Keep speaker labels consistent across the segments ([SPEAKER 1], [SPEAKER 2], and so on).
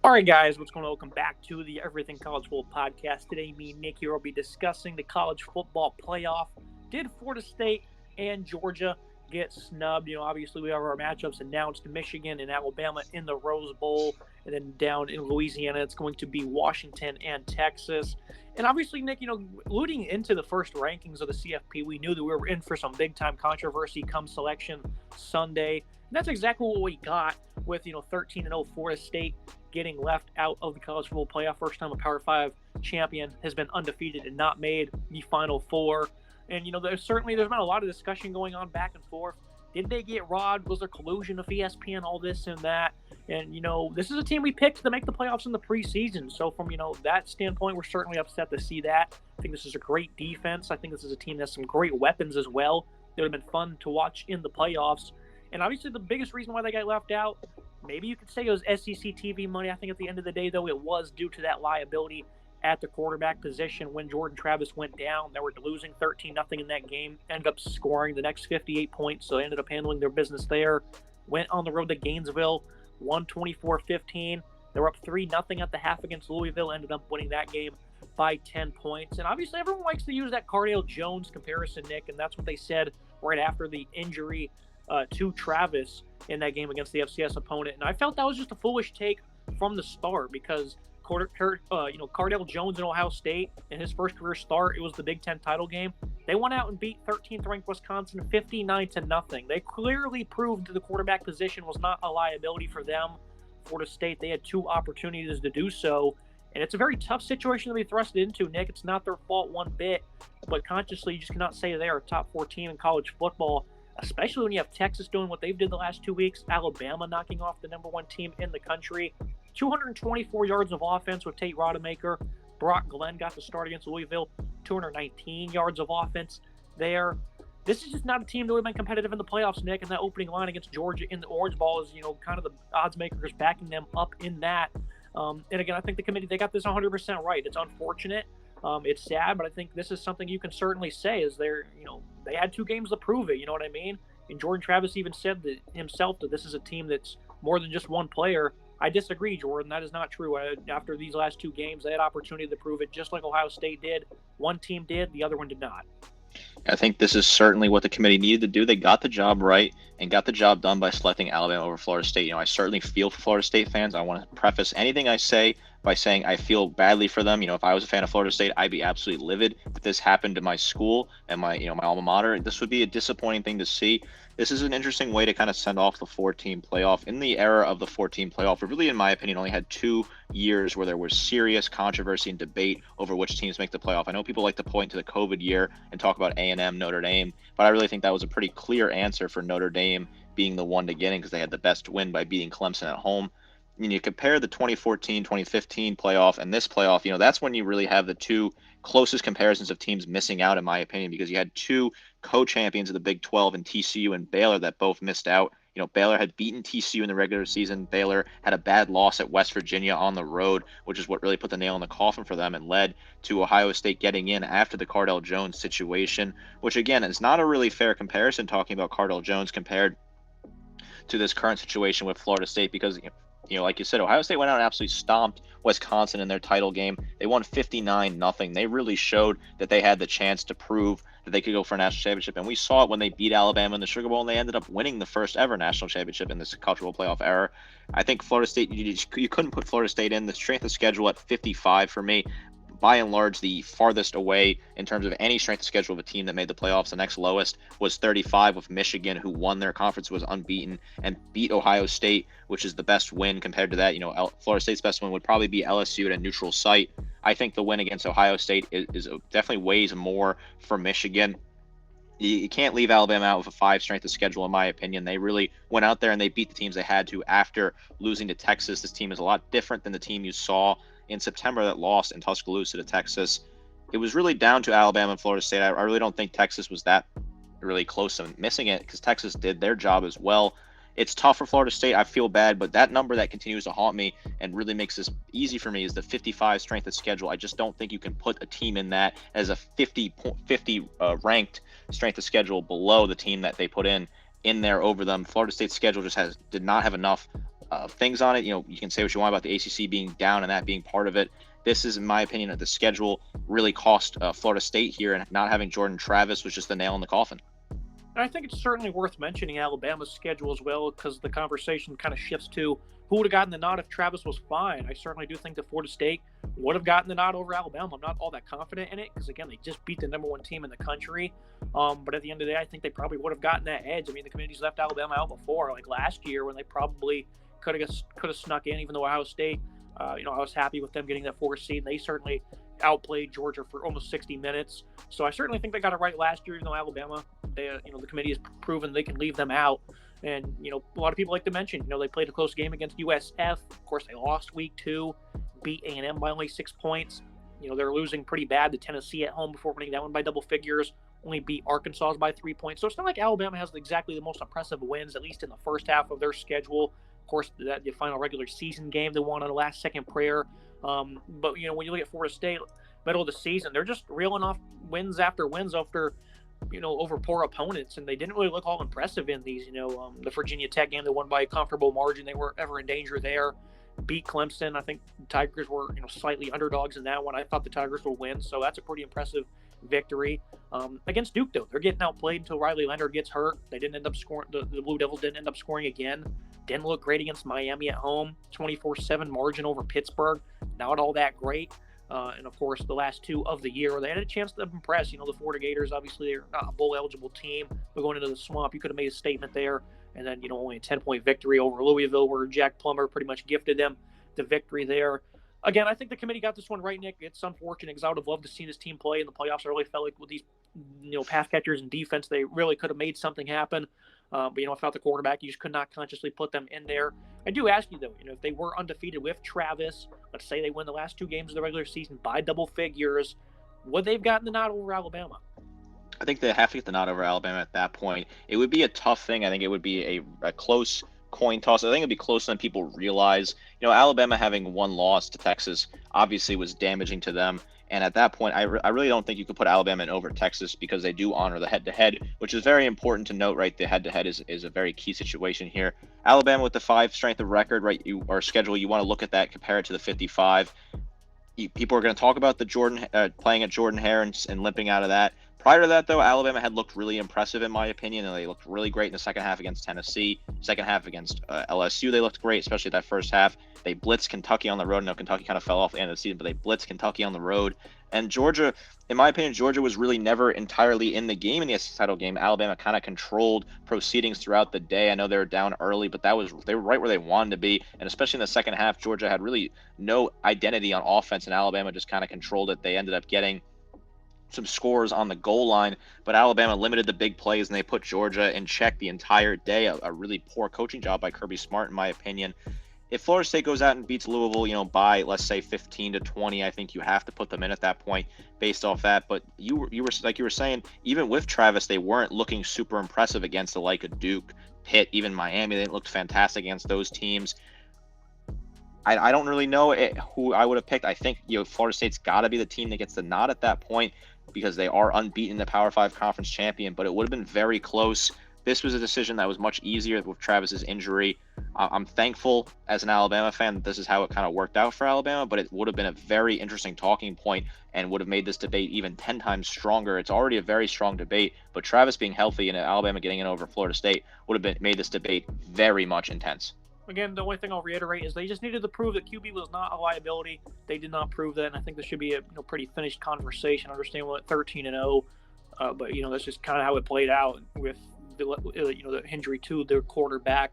[SPEAKER 1] All right, guys, what's going on? Welcome back to the Everything College Football Podcast. Today, me and Nick here will be discussing the college football playoff. Did Florida State and Georgia get snubbed? Obviously, we have our matchups announced: Michigan and Alabama in the Rose Bowl, and then down in Louisiana, it's going to be Washington and Texas. And obviously, Nick, alluding into the first rankings of the CFP, we knew that we were in for some big-time controversy come Selection Sunday. And that's exactly what we got with, 13-0 Florida State getting left out of the college football playoff. First time a Power 5 champion has been undefeated and not made the Final Four. And, there's been a lot of discussion going on back and forth. Did they get robbed? Was there collusion with ESPN, all this and that? And, this is a team we picked to make the playoffs in the preseason. So from, that standpoint, we're certainly upset to see that. I think this is a great defense. I think this is a team that has some great weapons as well. It would have been fun to watch in the playoffs. And obviously the biggest reason why they got left out, maybe you could say it was SEC TV money. I think at the end of the day, though, it was due to that liability at the quarterback position when Jordan Travis went down. They were losing 13-0 in that game, ended up scoring the next 58 points, so they ended up handling their business there. Went on the road to Gainesville, won 24-15. They were up 3-0 at the half against Louisville, ended up winning that game by 10 points. And obviously everyone likes to use that Cardale Jones comparison, Nick, and that's what they said right after the injury to Travis in that game against the FCS opponent. And I felt that was just a foolish take from the start because Cardale Jones in Ohio State in his first career start, it was the Big Ten title game. They went out and beat 13th ranked Wisconsin 59-0. They clearly proved the quarterback position was not a liability for them. Florida State, they had two opportunities to do so. And it's a very tough situation to be thrusted into, Nick. It's not their fault one bit, but consciously you just cannot say they are a top 4 team in college football, especially when you have Texas doing what they've did the last 2 weeks, Alabama knocking off the number 1 team in the country. 224 yards of offense with Tate Rodemaker. Brock Glenn got the start against Louisville. 219 yards of offense there. This is just not a team that would have been competitive in the playoffs, Nick, and that opening line against Georgia in the Orange Bowl is, kind of the odds makers backing them up in that. And again, I think the committee, they got this 100% right. It's unfortunate. It's sad, but I think this is something you can certainly say is they had 2 games to prove it. You know what I mean? And Jordan Travis even said that himself that this is a team that's more than just one player. I disagree, Jordan. That is not true. After these last 2 games, they had opportunity to prove it, just like Ohio State did. One team did, the other one did not.
[SPEAKER 2] I think this is certainly what the committee needed to do. They got the job right and got the job done by selecting Alabama over Florida State. I certainly feel for Florida State fans. I want to preface anything I say by saying I feel badly for them. If I was a fan of Florida State, I'd be absolutely livid if this happened to my school and my alma mater. This would be a disappointing thing to see. This is an interesting way to kind of send off the 4-team playoff. In the era of the 4-team playoff, we really, in my opinion, only had 2 years where there was serious controversy and debate over which teams make the playoff. I know people like to point to the COVID year and talk about A&M, Notre Dame, but I really think that was a pretty clear answer for Notre Dame being the one to get in because they had the best win by beating Clemson at home. You compare the 2014-2015 playoff and this playoff, that's when you really have the 2 closest comparisons of teams missing out, in my opinion, because you had 2 co-champions of the Big 12 in TCU and Baylor that both missed out. Baylor had beaten TCU in the regular season. Baylor had a bad loss at West Virginia on the road, which is what really put the nail in the coffin for them and led to Ohio State getting in after the Cardale Jones situation, which, again, is not a really fair comparison talking about Cardale Jones compared to this current situation with Florida State because, like you said, Ohio State went out and absolutely stomped Wisconsin in their title game. They won 59-0. They really showed that they had the chance to prove that they could go for a national championship. And we saw it when they beat Alabama in the Sugar Bowl, and they ended up winning the first ever national championship in this college football playoff era. I think Florida State, you couldn't put Florida State in. The strength of schedule at 55 for me, by and large, the farthest away in terms of any strength of schedule of a team that made the playoffs. The next lowest was 35 with Michigan, who won their conference, was unbeaten, and beat Ohio State, which is the best win compared to that. Florida State's best win would probably be LSU at a neutral site. I think the win against Ohio State is definitely weighs more for Michigan. You can't leave Alabama out with a 5 strength of schedule, in my opinion. They really went out there and they beat the teams they had to after losing to Texas. This team is a lot different than the team you saw in September that lost in Tuscaloosa to Texas. It was really down to Alabama and Florida State. I really don't think Texas was that really close to missing it because Texas did their job as well. It's tough for Florida State. I feel bad, but that number that continues to haunt me and really makes this easy for me is the 55 strength of schedule. I just don't think you can put a team in that as a 50 ranked strength of schedule below the team that they put in there over them. Florida State's schedule just did not have enough things on it. You can say what you want about the ACC being down and that being part of it. This is, in my opinion, the schedule really cost Florida State here, and not having Jordan Travis was just the nail in the coffin.
[SPEAKER 1] And I think it's certainly worth mentioning Alabama's schedule as well, because the conversation kind of shifts to who would have gotten the nod if Travis was fine. I certainly do think that Florida State would have gotten the nod over Alabama. I'm not all that confident in it because, again, they just beat the number one team in the country. But at the end of the day, I think they probably would have gotten that edge. I mean, the committee's left Alabama out before, like last year when they probably could have snuck in, even though Ohio State, I was happy with them getting that 4th seed. And they certainly outplayed Georgia for almost 60 minutes. So I certainly think they got it right last year, even though Alabama, the committee has proven they can leave them out. And, a lot of people like to mention, they played a close game against USF. Of course, they lost week 2, beat A&M by only 6 points. They're losing pretty bad to Tennessee at home before winning that one by double figures. Only beat Arkansas by 3 points. So it's not like Alabama has exactly the most impressive wins, at least in the first half of their schedule. Of course, the final regular season game they won on a last-second prayer. But, when you look at Florida State, middle of the season, they're just reeling off wins after, over poor opponents, and they didn't really look all impressive in these. The Virginia Tech game, they won by a comfortable margin. They weren't ever in danger there. Beat Clemson. I think the Tigers were, slightly underdogs in that one. I thought the Tigers would win, so that's a pretty impressive victory. Against Duke, though, they're getting outplayed until Riley Leonard gets hurt. They didn't end up scoring. The Blue Devils didn't end up scoring again. Didn't look great against Miami at home. 24-7 margin over Pittsburgh. Not all that great. And, of course, the last 2 of the year, they had a chance to impress. The Florida Gators, obviously, they're not a bowl-eligible team. They're going into the swamp. You could have made a statement there. And then, only a 10-point victory over Louisville, where Jack Plummer pretty much gifted them the victory there. Again, I think the committee got this one right, Nick. It's unfortunate because I would have loved to see this team play in the playoffs. I really felt like with these, pass catchers and defense, they really could have made something happen. But, without the quarterback, you just could not consciously put them in there. I do ask you, though, if they were undefeated with Travis, let's say they win the last 2 games of the regular season by double figures, would they have gotten the nod over Alabama?
[SPEAKER 2] I think they have to get the nod over Alabama at that point. It would be a tough thing. I think it would be a close coin toss. I think it'd be closer than people realize. Alabama having one loss to Texas obviously was damaging to them. And at that point, I really don't think you could put Alabama in over Texas because they do honor the head-to-head, which is very important to note, right? The head-to-head is a very key situation here. Alabama with the 5 strength of record, right, or schedule, you want to look at that, compare it to the 55. People are going to talk about the Jordan playing at Jordan Hare and limping out of that. Prior to that, though, Alabama had looked really impressive, in my opinion, and they looked really great in the second half against Tennessee. Second half against LSU, they looked great, especially that first half. They blitzed Kentucky on the road. I know Kentucky kind of fell off at the end of the season, but they blitzed Kentucky on the road. And Georgia, in my opinion, Georgia was really never entirely in the game in the SEC title game. Alabama kind of controlled proceedings throughout the day. I know they were down early, but they were right where they wanted to be. And especially in the second half, Georgia had really no identity on offense, and Alabama just kind of controlled it. They ended up getting some scores on the goal line, but Alabama limited the big plays, and they put Georgia in check the entire day. A really poor coaching job by Kirby Smart, in my opinion. If Florida State goes out and beats Louisville, by, let's say, 15-20, I think you have to put them in at that point based off that. But you were like you were saying, even with Travis, they weren't looking super impressive against the like of Duke, Pitt, even Miami. They looked fantastic against those teams. I don't really know who I would have picked. I think Florida State's got to be the team that gets the nod at that point because they are unbeaten, the Power 5 conference champion. But it would have been very close. This was a decision that was much easier with Travis's injury. I'm thankful as an Alabama fan that this is how it kind of worked out for Alabama, but it would have been a very interesting talking point and would have made this debate even 10 times stronger. It's already a very strong debate, but Travis being healthy and Alabama getting in over Florida State would have made this debate very much intense.
[SPEAKER 1] Again, the only thing I'll reiterate is they just needed to prove that QB was not a liability. They did not prove that, and I think this should be a pretty finished conversation. I understand we're at 13-0, but that's just kind of how it played out with the injury to their quarterback.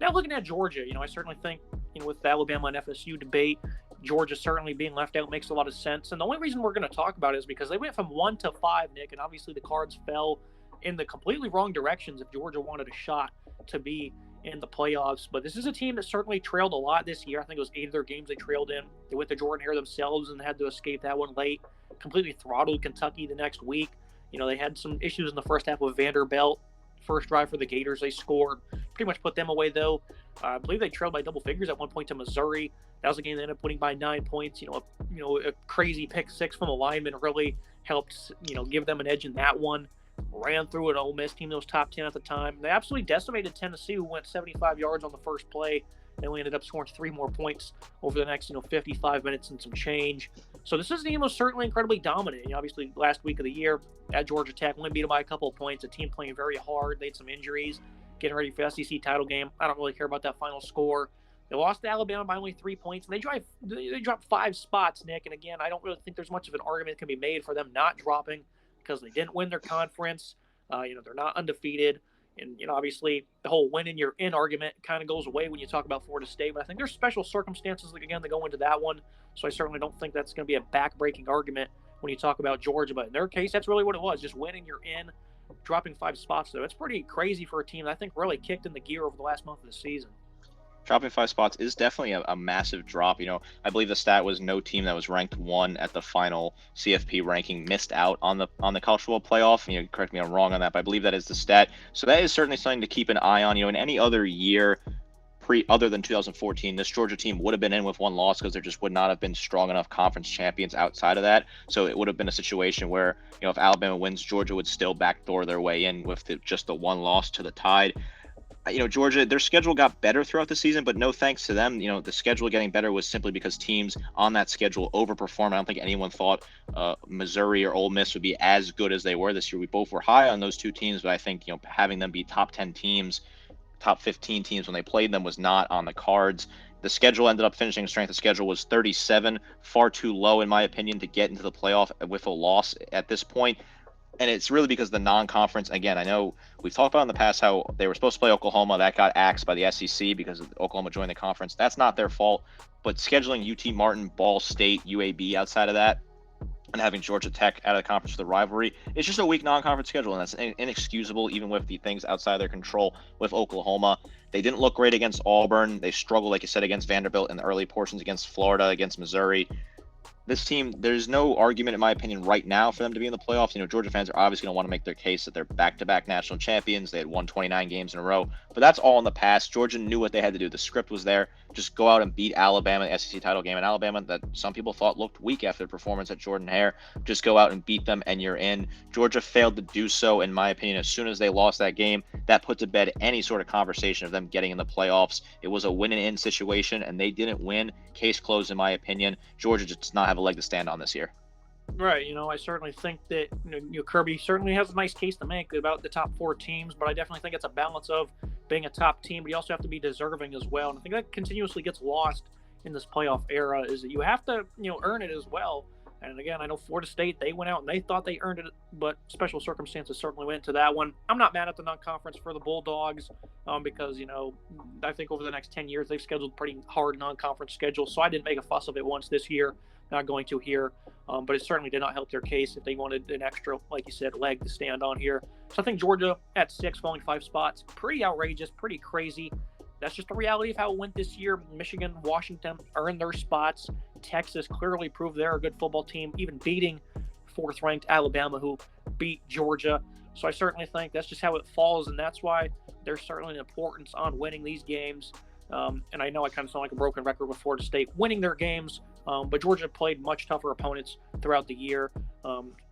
[SPEAKER 1] Now looking at Georgia, I certainly think with the Alabama and FSU debate, Georgia certainly being left out makes a lot of sense. And the only reason we're going to talk about it is because they went from 1 to 5, Nick, and obviously the cards fell in the completely wrong directions if Georgia wanted a shot to be in the playoffs. But this is a team that certainly trailed a lot this year. I think it was 8 of their games they trailed in. They went to Jordan Hare themselves and had to escape that one late. Completely throttled Kentucky the next week. They had some issues in the first half with Vanderbilt. First drive for the Gators, they scored. Pretty much put them away, though. I believe they trailed by double figures at one point to Missouri. That was a game they ended up winning by 9 points. A crazy pick six from a lineman really helped, give them an edge in that one. Ran through an Ole Miss team that was top 10 at the time. They absolutely decimated Tennessee, who went 75 yards on the first play They only ended up scoring 3 more points over the next 55 minutes and some change. So this team was certainly incredibly dominant. Obviously, last week of the year at Georgia Tech, only beat them by a couple of points. A team playing very hard. They had some injuries, getting ready for the SEC title game. I don't really care about that final score. They lost to Alabama by only 3 points, and they dropped 5 spots, Nick. And again, I don't really think there's much of an argument that can be made for them not dropping because they didn't win their conference. They're not undefeated. And, obviously the whole win and you're in argument kind of goes away when you talk about Florida State. But I think there's special circumstances, again, that go into that one. So I certainly don't think that's going to be a back-breaking argument when you talk about Georgia. But in their case, that's really what it was. Just winning, you're in. Dropping 5 spots, though. It's pretty crazy for a team that I think really kicked in the gear over the last month of the season.
[SPEAKER 2] Dropping 5 spots is definitely a massive drop. I believe the stat was no team that was ranked 1 at the final CFP ranking missed out on the college football playoff. Correct me if I'm wrong on that, but I believe that is the stat. So that is certainly something to keep an eye on. In any other year other than 2014, this Georgia team would have been in with 1 loss because there just would not have been strong enough conference champions outside of that. So it would have been a situation where, if Alabama wins, Georgia would still backdoor their way in with just the 1 loss to the Tide. Georgia, their schedule got better throughout the season, but no thanks to them. The schedule getting better was simply because teams on that schedule overperformed. I don't think anyone thought Missouri or Ole Miss would be as good as they were this year. We both were high on those 2 teams, but I think, having them be top 10 teams, top 15 teams when they played them was not on the cards. The schedule ended up finishing, strength of schedule was 37, far too low, in my opinion, to get into the playoff with a loss at this point. And it's really because the non-conference, again, I know we've talked about in the past how they were supposed to play Oklahoma. That got axed by the SEC because Oklahoma joined the conference. That's not their fault. But scheduling UT Martin, Ball State, UAB outside of that, and having Georgia Tech out of the conference for the rivalry, it's just a weak non-conference schedule, and that's inexcusable even with the things outside their control with Oklahoma. They didn't look great against Auburn. They struggled, like you said, against Vanderbilt in the early portions, against Florida, against Missouri. This team, there's no argument, in my opinion, right now for them to be in the playoffs. Georgia fans are obviously going to want to make their case that they're back-to-back national champions. They had won 29 games in a row, but that's all in the past. Georgia knew what they had to do. The script was there. Just go out and beat Alabama, the SEC title game in Alabama that some people thought looked weak after the performance at Jordan-Hare. Just go out and beat them, and you're in. Georgia failed to do so, in my opinion. As soon as they lost that game, that put to bed any sort of conversation of them getting in the playoffs. It was a win-and-in situation, and they didn't win. Case closed, in my opinion. Georgia just does not have a leg to stand on this year.
[SPEAKER 1] Right. I certainly think that Kirby certainly has a nice case to make about the top 4 teams, but I definitely think it's a balance of being a top team, but you also have to be deserving as well. And I think that continuously gets lost in this playoff era is that you have to, earn it as well. And again, I know Florida State, they went out and they thought they earned it, but special circumstances certainly went into that one. I'm not mad at the non-conference for the Bulldogs because, I think over the next 10 years, they've scheduled pretty hard non-conference schedules. So I didn't make a fuss of it once this year. Not going to here, but it certainly did not help their case if they wanted an extra, like you said, leg to stand on here. So I think Georgia at 6, falling 5 spots, pretty outrageous, pretty crazy. That's just the reality of how it went this year. Michigan, Washington earned their spots. Texas clearly proved they're a good football team, even beating 4th-ranked Alabama, who beat Georgia. So I certainly think that's just how it falls, and that's why there's certainly an importance on winning these games. And I know I kind of sound like a broken record with Florida State winning their games, but Georgia played much tougher opponents throughout the year.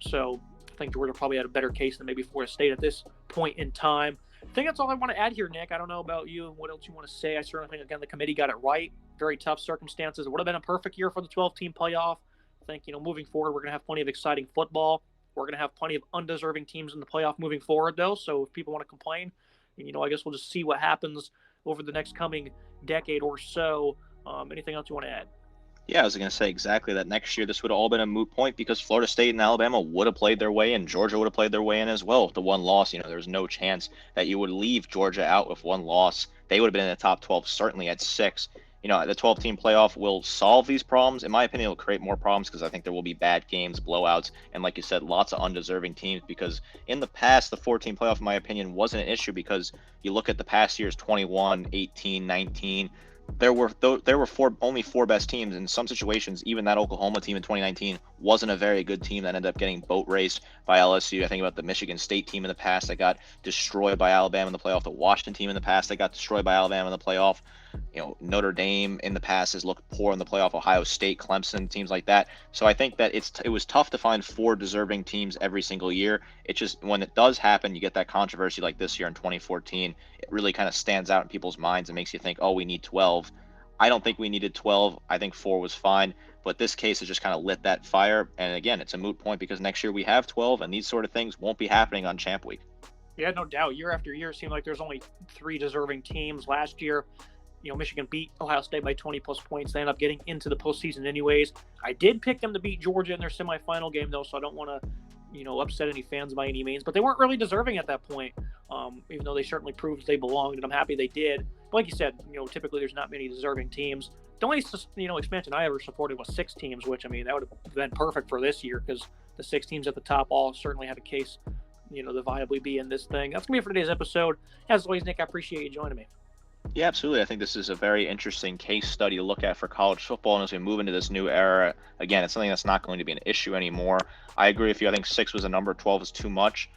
[SPEAKER 1] So I think Georgia probably had a better case than maybe Florida State at this point in time. I think that's all I want to add here, Nick. I don't know about you and what else you want to say. I certainly think, again, the committee got it right. Very tough circumstances. It would have been a perfect year for the 12-team playoff. I think, moving forward, we're going to have plenty of exciting football. We're going to have plenty of undeserving teams in the playoff moving forward, though. So if people want to complain, I guess we'll just see what happens over the next coming decade or so. Anything else you want to add?
[SPEAKER 2] Yeah, I was going to say exactly that. Next year, this would have all been a moot point because Florida State and Alabama would have played their way in. Georgia would have played their way in as well. With the 1 loss, there was no chance that you would leave Georgia out with 1 loss. They would have been in the top 12, certainly at 6. The 12-team playoff will solve these problems. In my opinion, it'll create more problems because I think there will be bad games, blowouts, and like you said, lots of undeserving teams because in the past, the 14 playoff, in my opinion, wasn't an issue because you look at the past years, 21, 18, 19, there were only 4 best teams. In some situations, even that Oklahoma team in 2019 wasn't a very good team that ended up getting boat raced by LSU. I think about the Michigan State team in the past that got destroyed by Alabama in the playoff, the Washington team in the past that got destroyed by Alabama in the playoff. Notre Dame in the past has looked poor in the playoff, Ohio State, Clemson, teams like that. So I think that it was tough to find 4 deserving teams every single year. It just, when it does happen, you get that controversy like this year in 2014. It really kind of stands out in people's minds and makes you think, oh, we need 12. I don't think we needed 12. I think 4 was fine. But this case has just kind of lit that fire. And again, it's a moot point because next year we have 12, and these sort of things won't be happening on Champ Week.
[SPEAKER 1] Yeah, no doubt. Year after year, it seemed like there's only 3 deserving teams. Last year, Michigan beat Ohio State by 20-plus points. They ended up getting into the postseason anyways. I did pick them to beat Georgia in their semifinal game, though, so I don't want to, upset any fans by any means. But they weren't really deserving at that point, even though they certainly proved they belonged, and I'm happy they did. But like you said, typically there's not many deserving teams. The only, expansion I ever supported was 6 teams, which, that would have been perfect for this year because the 6 teams at the top all certainly have a case, to viably be in this thing. That's going to be it for today's episode. As always, Nick, I appreciate you joining me.
[SPEAKER 2] Yeah, absolutely. I think this is a very interesting case study to look at for college football. And as we move into this new era, again, it's something that's not going to be an issue anymore. I agree with you. I think 6 was a number, 12 is too much.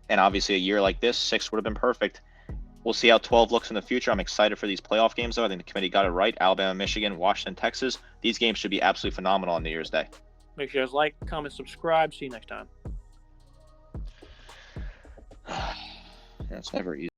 [SPEAKER 2] And obviously a year like this, 6 would have been perfect. We'll see how 12 looks in the future. I'm excited for these playoff games, though. I think the committee got it right. Alabama, Michigan, Washington, Texas. These games should be absolutely phenomenal on New Year's Day.
[SPEAKER 1] Make sure you guys like, comment, subscribe. See you next time.
[SPEAKER 2] That's never easy.